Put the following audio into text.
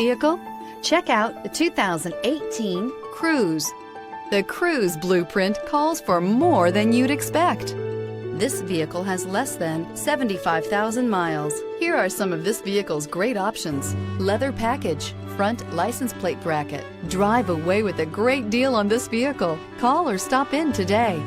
vehicle? Check out the 2018 Cruze. The Cruze blueprint calls for more than you'd expect. This vehicle has less than 75,000 miles. Here are some of this vehicle's great options: leather package, front license plate bracket. Drive away with a great deal on this vehicle. Call or stop in today.